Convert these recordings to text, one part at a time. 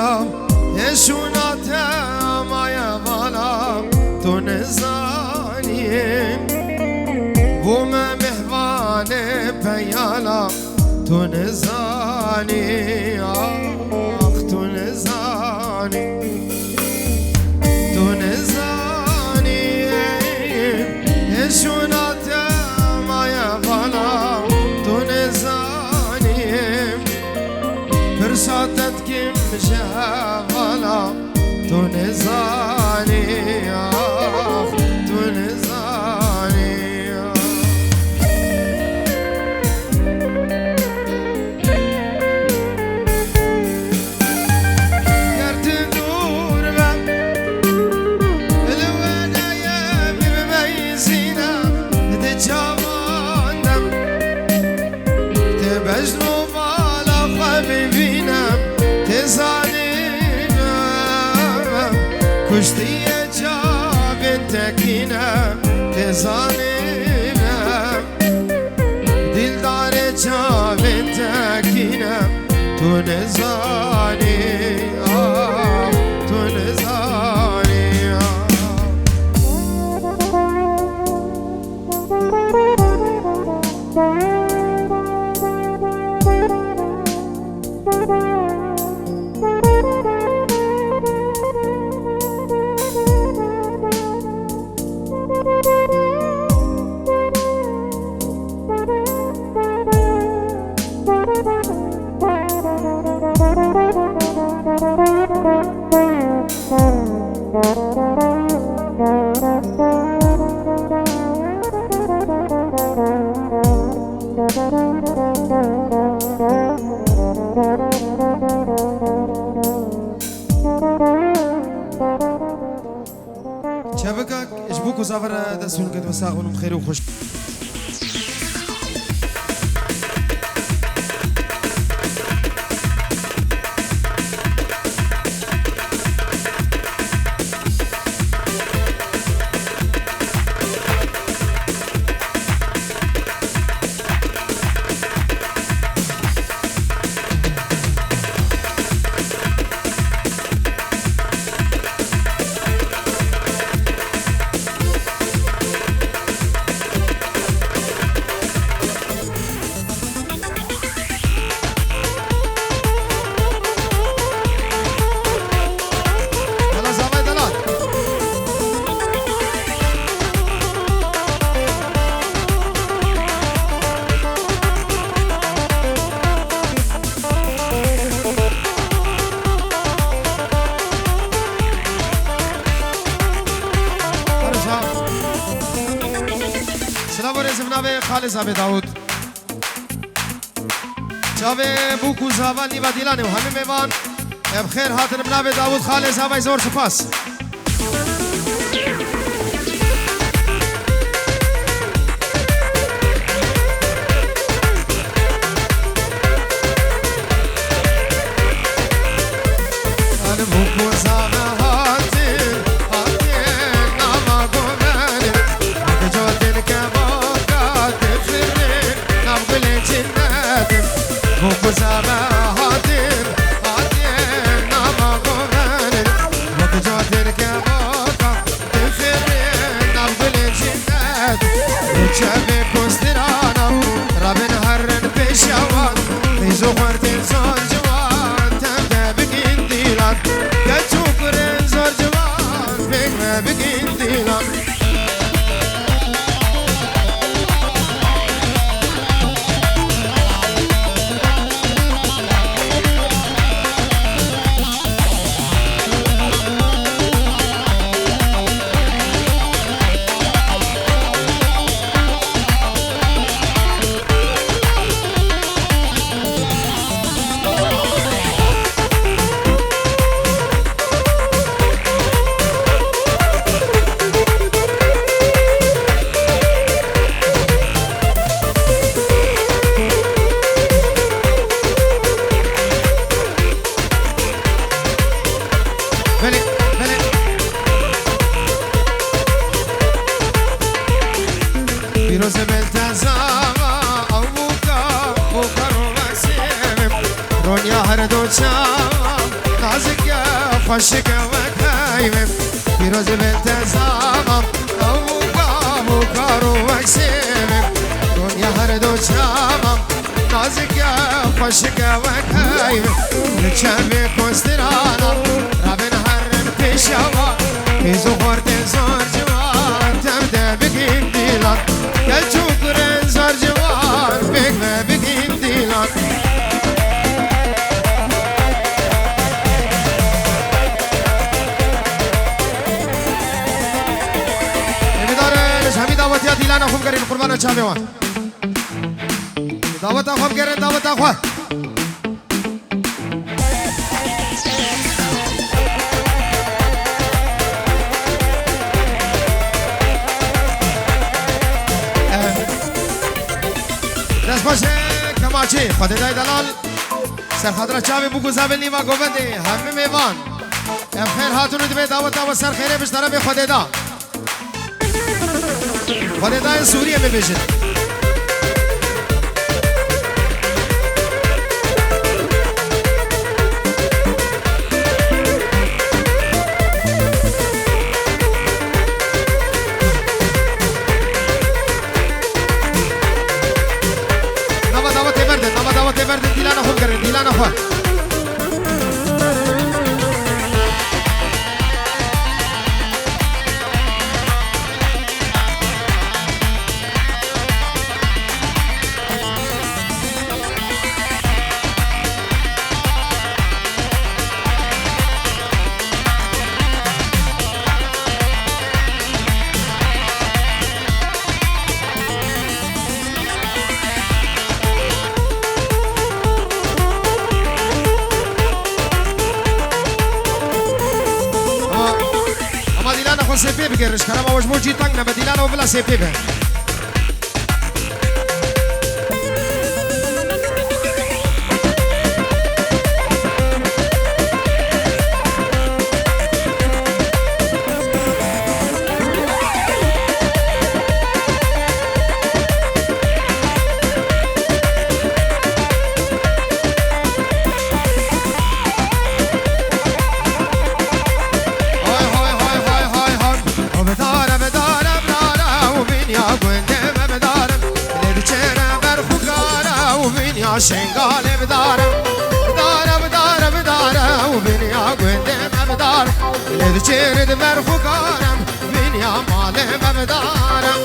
بالا یشونات مای بالا تو نزانیم بوم مهوان پیالا تو نزانی آخ تو نزانی تو نزانی یشونات مای بالا تو نزانی فرصتت کم جهالا تو نزانی آخ تو نزانی گرد دور بم الوانه بمیزینم تجاوانم تبجنو بالا ببینم تزانیم کشتی جاوین تکینم تزانیم دلدار جاوین تکینم تو نزانی تو نزانی شبكك اجبوك وزافر دسون قد وساغون بخير وخش خالص ابي داود جاوه بوکو زاوانی و دیلانه و همه میوان بخیر هاتن منابع داود خالص ابي زور سپاس انا بوکو وزابا هاتين هاتين ناما قومانين وقجاتين كبوكا تفرين نبضل الجنات وشابي كوسترانا رابن هرن بشوان تيزو خورتين زور جوان تبدا بكين ديلان كتوكرين زور جوان فيكما بكين ديلان پیروز ملتزم اوکا رو مسیم رونیا هر دو چم نازک خوشك وكايم بيروز بالتزامم أو كارو وكسيمم دنيا هردو شامم نازك خوشك وكايم لتشامي كوسترانا رابن هرم تشوا إزو خورت زار جوان تبدأ بكين ديلان يجوكرن زار جوان بكما بكين ديلان دعوت یا دیلان خوب کردین قربان چاوی وان دعوت خوب کردین دعوت خوب دست باشه کماچی خود دای دلال سر خاطر چاوی بگو زابل نیما گوونده همه میوان خیر هاتونو دبی دعوت و سر خیره بشتره به خود دا خوددای سوریه ببیشید نما دعوت بردن دیلانه خوب کردن دیلانه خوب سپی بگیرش کنم آوش موجی تنگ نبه دیلان و بلا سپی به شنگال بدارم بدارم و بینیا گوندم بدارم لید چرد مرخوکارم بینیا مالم بدارم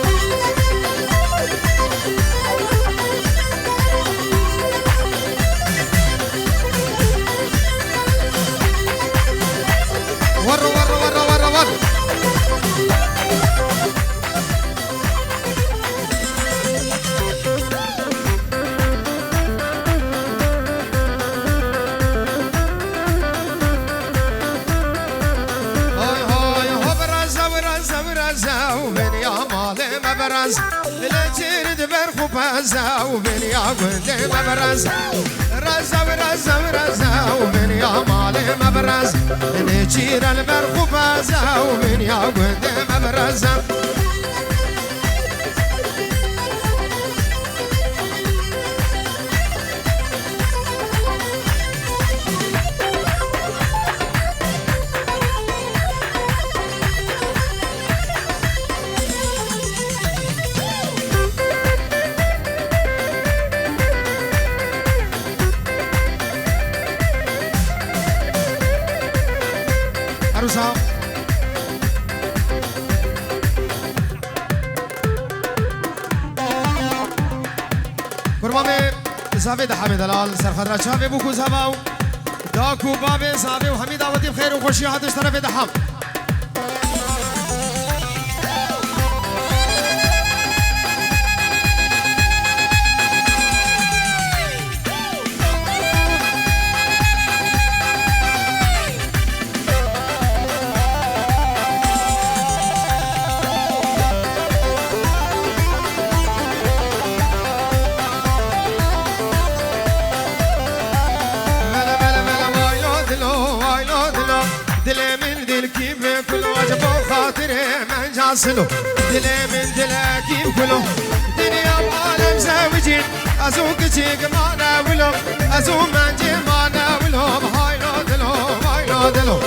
ور مبرز لجرد برخو پزا و بنیا گنده مبرز رز و بنیا مال مبرز لجرد برخو پزا و بنیا گنده مبرز عروسا قربان زاوید حمید لال سرخدر چاوی بوکو زاو داکو باب زاوی و حمید آوتی بخیر و خوشی حدش طرف دحام سلو دلي من دلاكي كله دنيا بعالم زوجين ازوك تيق معنا ولو ازو منجي معنا ولو هاي لا دلو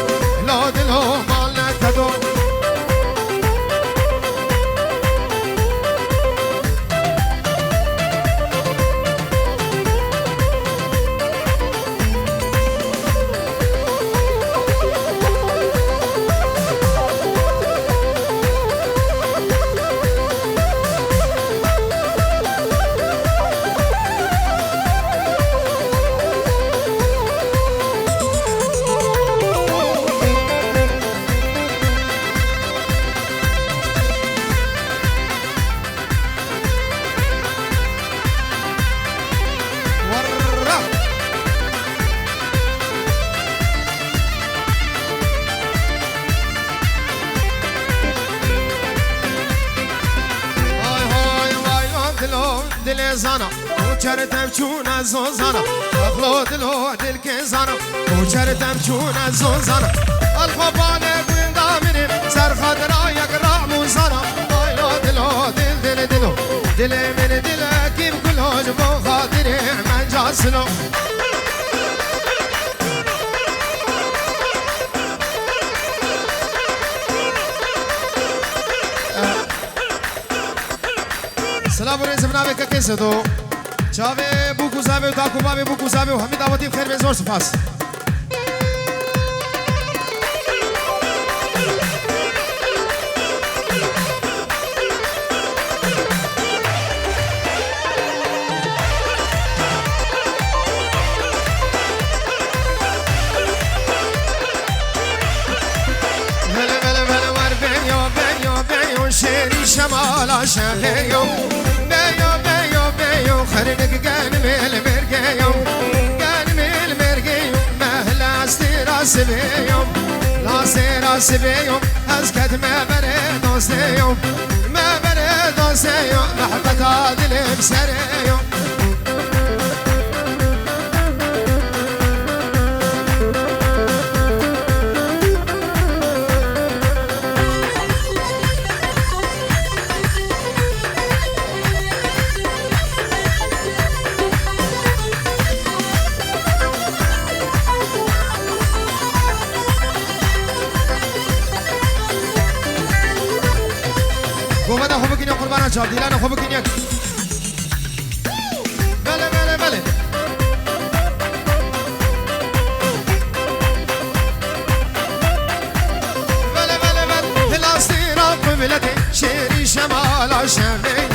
دلو دلو مالنا كدو زانا وجرتم چون زوزانا اخلو دلو دل كزانا وجرتم چون زوزانا الخبانه بندا مني سر خضرا يقرا موزانا ايلو دلو دل دل دلو دل من دل كيف كل جبو خاطري من جاسلو سلام علیکم جناب کا کیسے تو چاوے بوکو زاوے تاکو باوے بوکو زاوے ہمیں دعوتی خیر میں زور سپاس شيري شمال شهيو بيو بيو بيو خرنك كان ميل مرقيو كان ميل مرقيو مهلا استراس بيو لا استراس بيو اسكت ما بريد وسيو ما بريد وسيو محبة هذه البسريو وماذا خوبك يا قربان شاب ديلانا خوبك يا بله بله بله بله بله بله فلسطين قبلتي شيري شمال شامي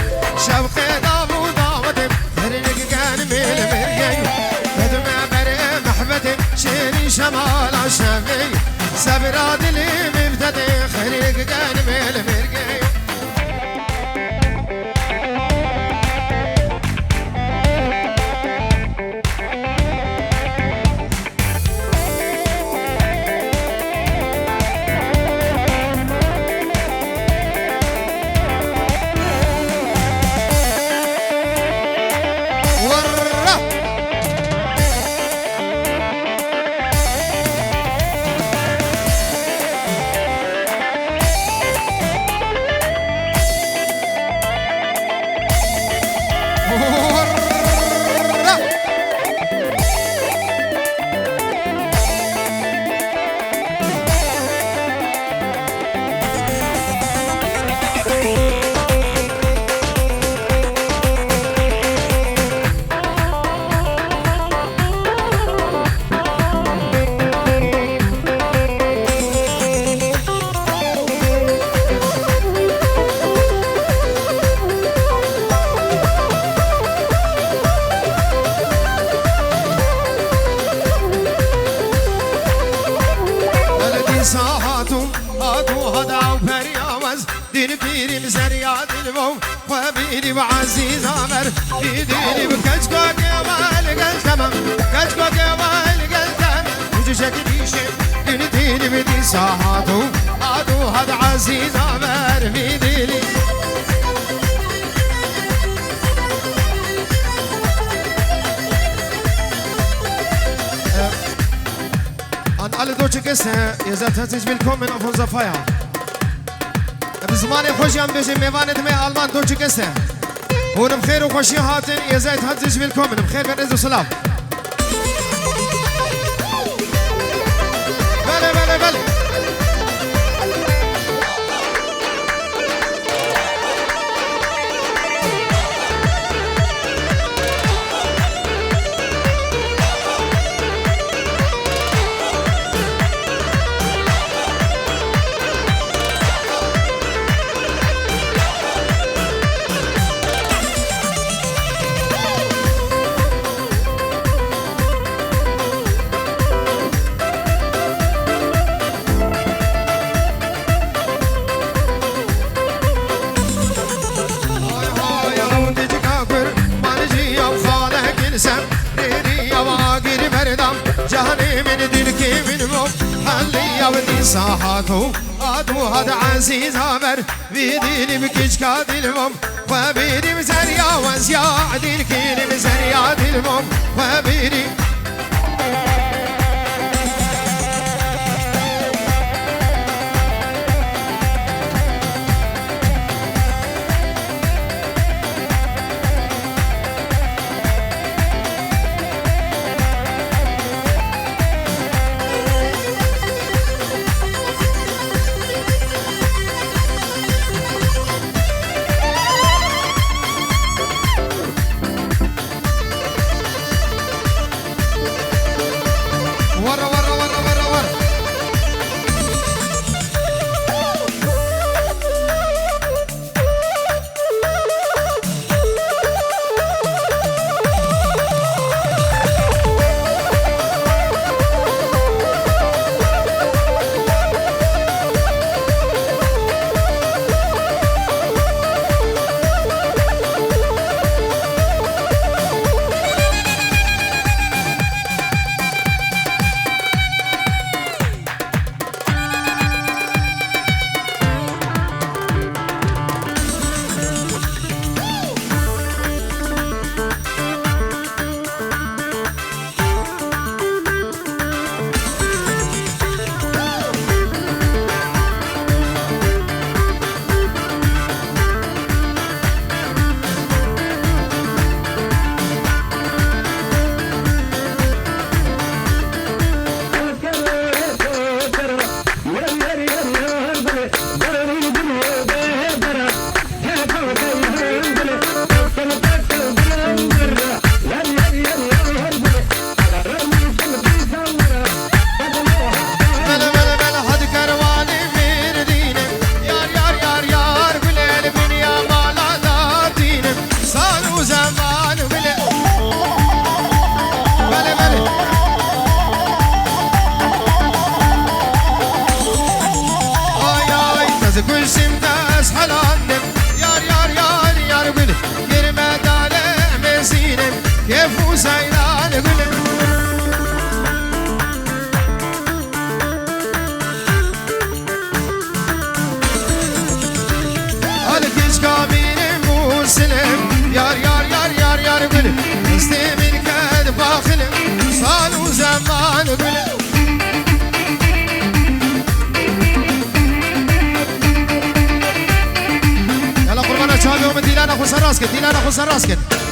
شوقي دابو داوتي فرنك كان ميل مرقي بدمع بري محبتي شيري شمال شامي سبراد لي مبتدي خليك كان ميل مرقي وبيني وعزيز عمر يديني بكشكوك يا مالك التمام كشكوك يا مالك التمام وجوشك ريشي يديني بدي ساعاتو عدو هذا عزيز عمر بيديني عن alle deutsche Gäste, ihr seid herzlich willkommen auf unserer Feier. بزمانی خوشی هم بشه میوانت می آلمان تو چی کسته اونم خیر و خوشی هاتن یه زید هاتش ویلکومن بخیر و عز و سلام بله بله بله يا ودي صاحته أدو هذا عزيز عمر بيديني بكيش كادي المم وبيدي مزريا وزيا دي الكيني مزريا دي المم وبيدي ديلانا خو سر راسكت